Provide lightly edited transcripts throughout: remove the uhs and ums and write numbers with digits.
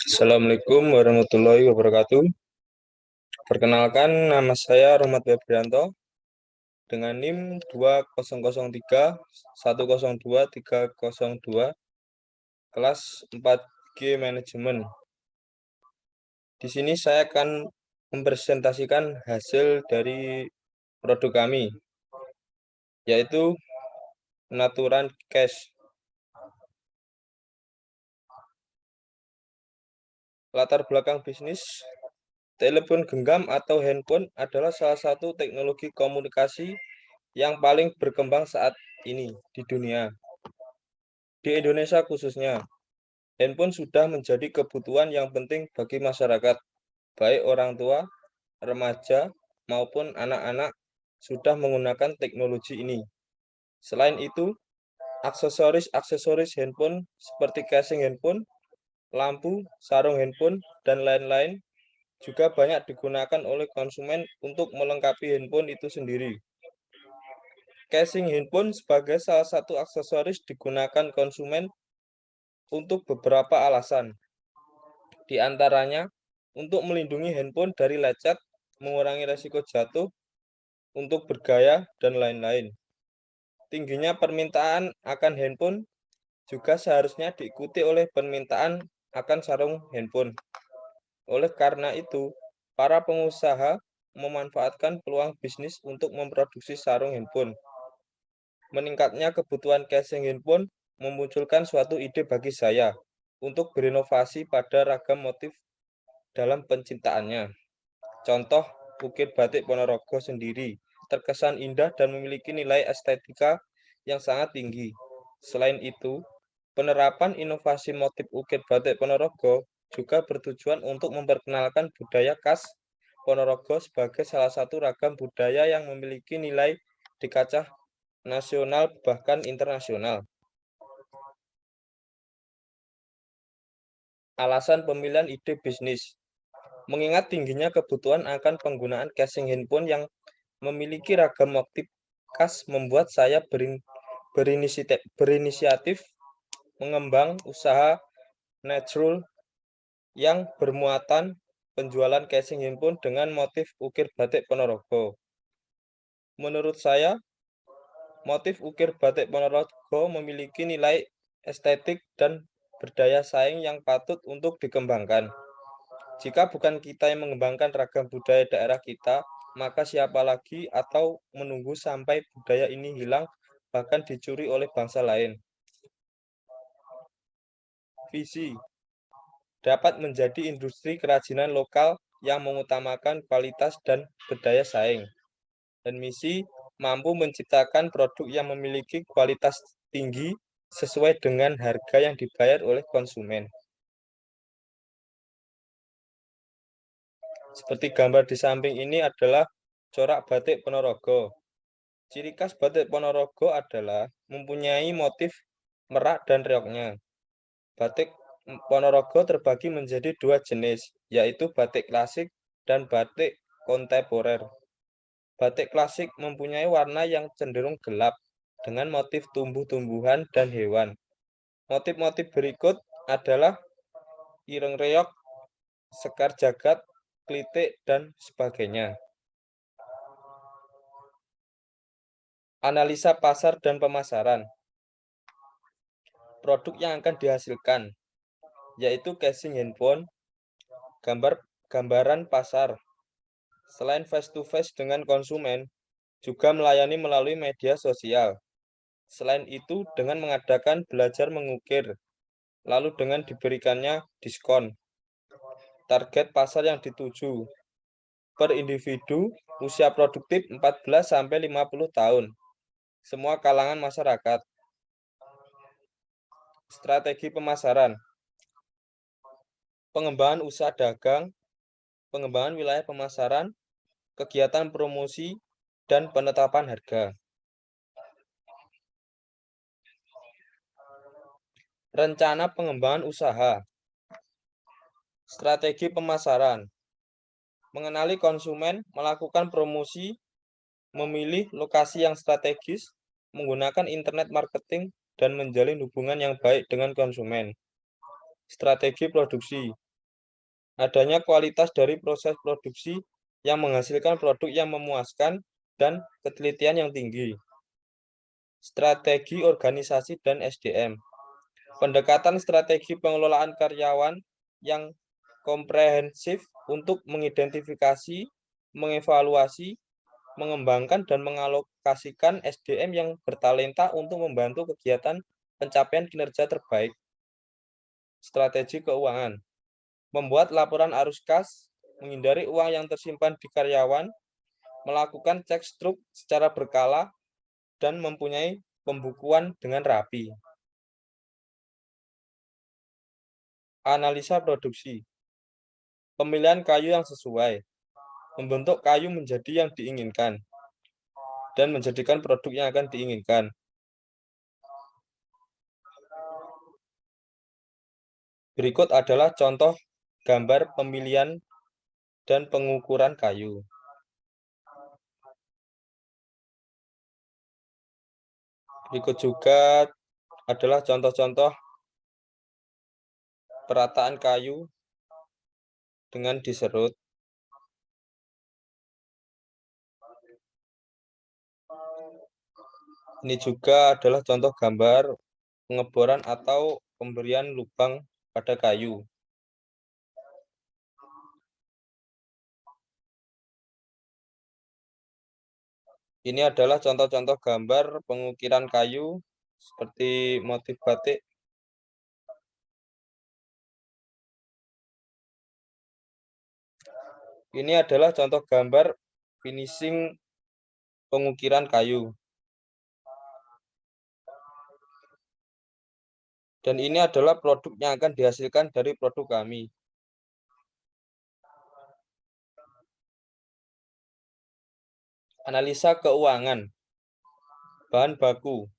Assalamualaikum warahmatullahi wabarakatuh. Perkenalkan, nama saya Rohmat Febrianto dengan NIM 2003102302 kelas 4G Manajemen. Di sini saya akan mempresentasikan hasil dari produk kami, yaitu penaturan cash. Latar belakang bisnis, telepon genggam atau handphone adalah salah satu teknologi komunikasi yang paling berkembang saat ini di dunia. Di Indonesia khususnya, handphone sudah menjadi kebutuhan yang penting bagi masyarakat, baik orang tua, remaja, maupun anak-anak sudah menggunakan teknologi ini. Selain itu, aksesoris handphone seperti casing handphone, lampu, sarung handphone, dan lain-lain juga banyak digunakan oleh konsumen untuk melengkapi handphone itu sendiri. Casing handphone sebagai salah satu aksesoris digunakan konsumen untuk beberapa alasan. Di antaranya, untuk melindungi handphone dari lecet, mengurangi resiko jatuh, untuk bergaya, dan lain-lain. Tingginya permintaan akan handphone juga seharusnya diikuti oleh permintaan akan sarung handphone. Oleh karena itu, para pengusaha memanfaatkan peluang bisnis untuk memproduksi sarung handphone. Meningkatnya kebutuhan casing handphone memunculkan suatu ide bagi saya untuk berinovasi pada ragam motif dalam penciptaannya. Contoh, Ukir Batik Ponorogo sendiri terkesan indah dan memiliki nilai estetika yang sangat tinggi. Selain itu, penerapan inovasi motif Ukir Batik Ponorogo juga bertujuan untuk memperkenalkan budaya khas Ponorogo sebagai salah satu ragam budaya yang memiliki nilai di kancah nasional bahkan internasional. Alasan pemilihan ide bisnis. Mengingat tingginya kebutuhan akan penggunaan casing handphone yang memiliki ragam motif khas membuat saya berinisiatif mengembang usaha natural yang bermuatan penjualan casing handphone dengan motif ukir batik Ponorogo. Menurut saya, motif ukir batik Ponorogo memiliki nilai estetik dan berdaya saing yang patut untuk dikembangkan. Jika bukan kita yang mengembangkan ragam budaya daerah kita, maka siapa lagi atau menunggu sampai budaya ini hilang bahkan dicuri oleh bangsa lain. Visi dapat menjadi industri kerajinan lokal yang mengutamakan kualitas dan berdaya saing. Dan misi mampu menciptakan produk yang memiliki kualitas tinggi sesuai dengan harga yang dibayar oleh konsumen. Seperti gambar di samping ini adalah corak batik Ponorogo. Ciri khas batik Ponorogo adalah mempunyai motif merak dan reoknya. Batik Ponorogo terbagi menjadi dua jenis, yaitu batik klasik dan batik kontemporer. Batik klasik mempunyai warna yang cenderung gelap dengan motif tumbuh-tumbuhan dan hewan. Motif-motif berikut adalah ireng reok, sekar jagat, klitik, dan sebagainya. Analisa pasar dan pemasaran. Produk yang akan dihasilkan yaitu casing handphone, gambaran pasar. Selain face-to-face dengan konsumen, juga melayani melalui media sosial. Selain itu, dengan mengadakan belajar mengukir, lalu dengan diberikannya diskon. Target pasar yang dituju per individu usia produktif 14-50 tahun. Semua kalangan masyarakat. Strategi pemasaran. Pengembangan usaha dagang, pengembangan wilayah pemasaran, kegiatan promosi, dan penetapan harga. Rencana pengembangan usaha. Strategi pemasaran. Mengenali konsumen, melakukan promosi, memilih lokasi yang strategis, menggunakan internet marketing, dan menjalin hubungan yang baik dengan konsumen. Strategi produksi. adanya kualitas dari proses produksi yang menghasilkan produk yang memuaskan, dan ketelitian yang tinggi. Strategi organisasi dan SDM. Pendekatan strategi pengelolaan karyawan yang komprehensif untuk mengidentifikasi, mengevaluasi, mengembangkan, dan mengalokasikan SDM yang bertalenta untuk membantu kegiatan pencapaian kinerja terbaik. Strategi keuangan. Membuat laporan arus kas, menghindari uang yang tersimpan di karyawan, melakukan cek struk secara berkala, dan mempunyai pembukuan dengan rapi. Analisa produksi. Pemilihan kayu yang sesuai. Membentuk kayu menjadi yang diinginkan dan menjadikan produk yang akan diinginkan. Berikut adalah contoh gambar pemilihan dan pengukuran kayu. Berikut juga adalah contoh-contoh perataan kayu dengan diserut. Ini juga adalah contoh gambar pengeboran atau pemberian lubang pada kayu. Ini adalah contoh-contoh gambar pengukiran kayu seperti motif batik. Ini adalah contoh gambar finishing pengukiran kayu. Dan ini adalah produk yang akan dihasilkan dari produk kami. Analisa keuangan. Bahan baku.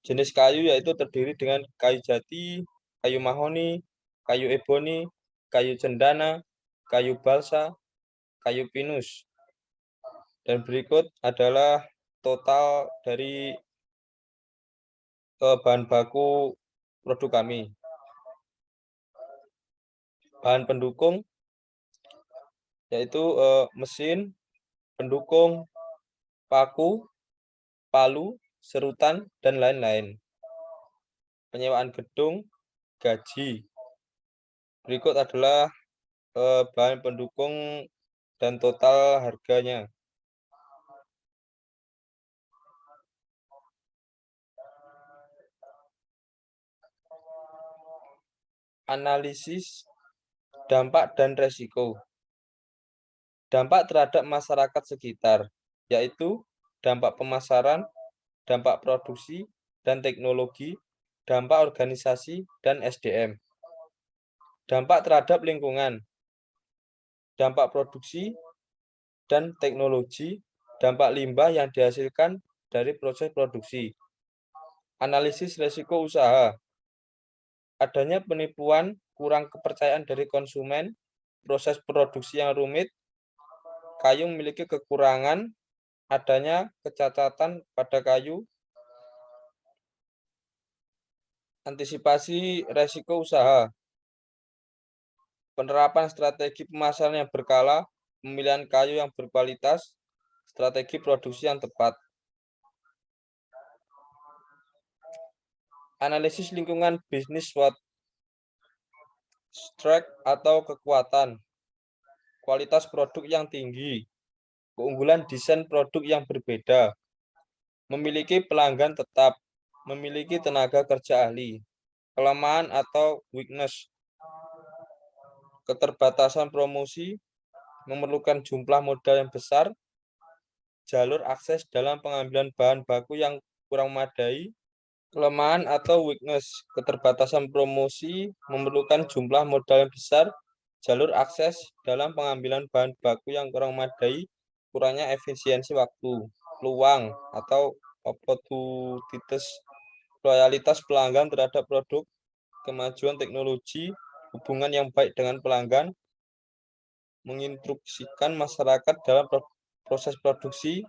Jenis kayu yaitu terdiri dengan kayu jati, kayu mahoni, kayu eboni, kayu cendana, kayu balsa, kayu pinus. Dan berikut adalah total dari bahan baku produk kami. Bahan pendukung yaitu mesin, pendukung, paku, palu, serutan, dan lain-lain. Penyewaan gedung, gaji. Berikut adalah bahan pendukung dan total harganya. Analisis dampak dan resiko. Dampak terhadap masyarakat sekitar, yaitu dampak pemasaran, dampak produksi dan teknologi, dampak organisasi dan SDM. Dampak terhadap lingkungan, dampak produksi dan teknologi, dampak limbah yang dihasilkan dari proses produksi. Analisis resiko usaha. Adanya penipuan, kurang kepercayaan dari konsumen, proses produksi yang rumit, kayu memiliki kekurangan, adanya kecacatan pada kayu. Antisipasi resiko usaha. Penerapan strategi pemasaran yang berkala, pemilihan kayu yang berkualitas, strategi produksi yang tepat. Analisis lingkungan bisnis SWOT. Strength atau kekuatan, kualitas produk yang tinggi, keunggulan desain produk yang berbeda, memiliki pelanggan tetap, memiliki tenaga kerja ahli, kelemahan atau weakness, keterbatasan promosi, memerlukan jumlah modal yang besar, jalur akses dalam pengambilan bahan baku yang kurang memadai, kelemahan atau weakness, keterbatasan promosi, memerlukan jumlah modal yang besar, jalur akses dalam pengambilan bahan baku yang kurang memadai, kurangnya efisiensi waktu, peluang atau opportunities, loyalitas pelanggan terhadap produk, kemajuan teknologi, hubungan yang baik dengan pelanggan, menginstruksikan masyarakat dalam proses produksi,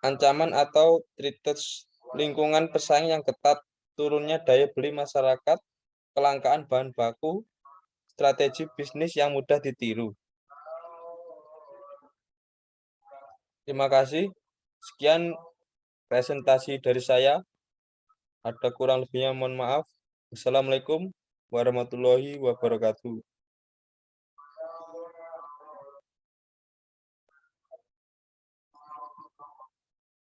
ancaman atau threats, lingkungan pesaing yang ketat, turunnya daya beli masyarakat, kelangkaan bahan baku, strategi bisnis yang mudah ditiru. Terima kasih. Sekian presentasi dari saya. Ada kurang lebihnya mohon maaf. Assalamualaikum warahmatullahi wabarakatuh.